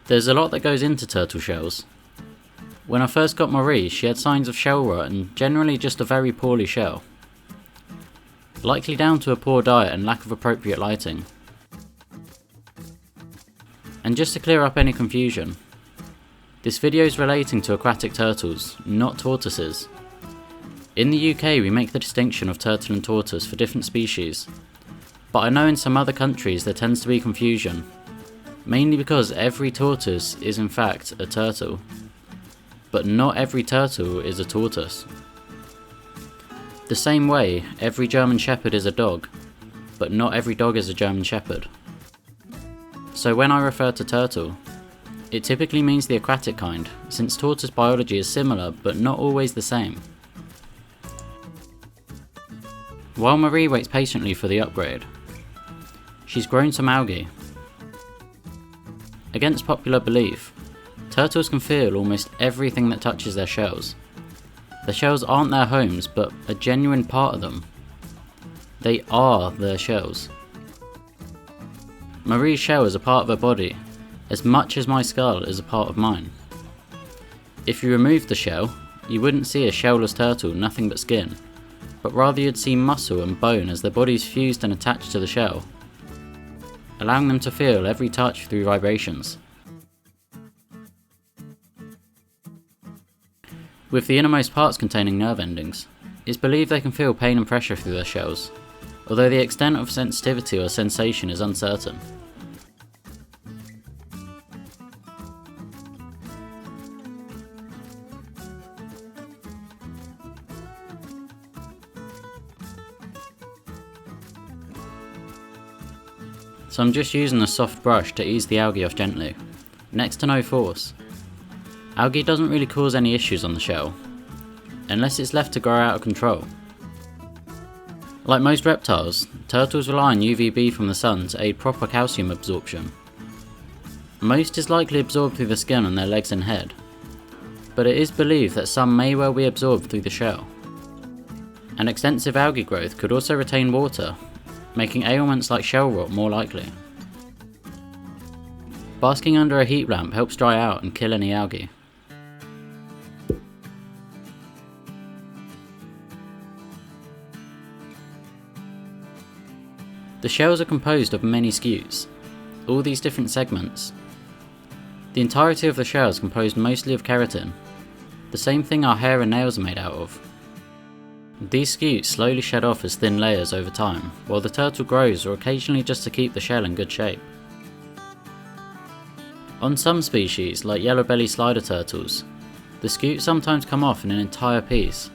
There's a lot that goes into turtle shells. When I first got Marie, she had signs of shell rot and generally just a very poorly shell. Likely down to a poor diet and lack of appropriate lighting. And just to clear up any confusion, this video is relating to aquatic turtles, not tortoises. In the UK we make the distinction of turtle and tortoise for different species, but I know in some other countries there tends to be confusion, mainly because every tortoise is in fact a turtle, but not every turtle is a tortoise. The same way, every German Shepherd is a dog, but not every dog is a German Shepherd. So when I refer to turtle, it typically means the aquatic kind, since tortoise biology is similar but not always the same. While Marie waits patiently for the upgrade, she's grown some algae. Against popular belief, turtles can feel almost everything that touches their shells. Their shells aren't their homes, but a genuine part of them. They are their shells. Marie's shell is a part of her body, as much as my skull is a part of mine. If you removed the shell, you wouldn't see a shellless turtle, nothing but skin, but rather you'd see muscle and bone as their bodies fused and attached to the shell, allowing them to feel every touch through vibrations. With the innermost parts containing nerve endings, it's believed they can feel pain and pressure through their shells, although the extent of sensitivity or sensation is uncertain. So I'm just using a soft brush to ease the algae off gently, next to no force. Algae doesn't really cause any issues on the shell, unless it's left to grow out of control. Like most reptiles, turtles rely on UVB from the sun to aid proper calcium absorption. Most is likely absorbed through the skin on their legs and head, but it is believed that some may well be absorbed through the shell. And extensive algae growth could also retain water, making ailments like shell rot more likely. Basking under a heat lamp helps dry out and kill any algae. The shells are composed of many scutes, all these different segments. The entirety of the shell is composed mostly of keratin, the same thing our hair and nails are made out of. These scutes slowly shed off as thin layers over time, while the turtle grows or occasionally just to keep the shell in good shape. On some species, like yellow-belly slider turtles, the scutes sometimes come off in an entire piece,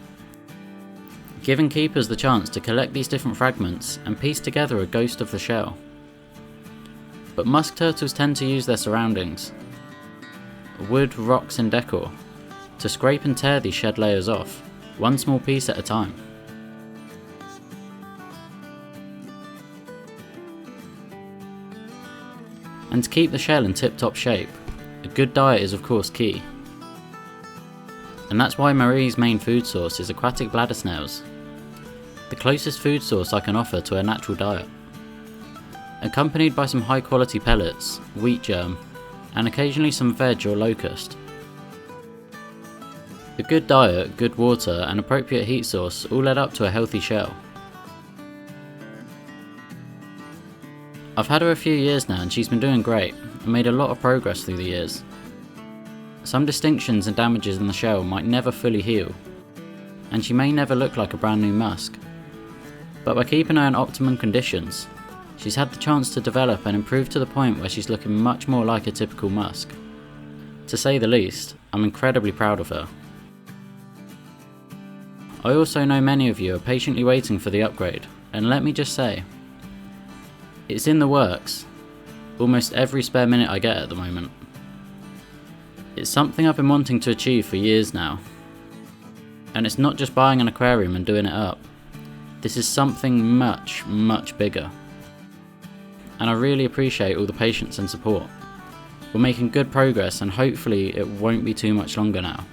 giving keepers the chance to collect these different fragments and piece together a ghost of the shell. But musk turtles tend to use their surroundings, wood, rocks and decor, to scrape and tear these shed layers off, one small piece at a time. And to keep the shell in tip-top shape, a good diet is of course key. And that's why Marie's main food source is aquatic bladder snails, the closest food source I can offer to her natural diet, accompanied by some high quality pellets, wheat germ, and occasionally some veg or locust. A good diet, good water and appropriate heat source all led up to a healthy shell. I've had her a few years now and she's been doing great and made a lot of progress through the years. Some distinctions and damages in the shell might never fully heal, and she may never look like a brand new musk. But by keeping her in optimum conditions, she's had the chance to develop and improve to the point where she's looking much more like a typical musk. To say the least, I'm incredibly proud of her. I also know many of you are patiently waiting for the upgrade, and let me just say, it's in the works, almost every spare minute I get at the moment. It's something I've been wanting to achieve for years now, and it's not just buying an aquarium and doing it up. This is something much, much bigger, and I really appreciate all the patience and support. We're making good progress and hopefully it won't be too much longer now.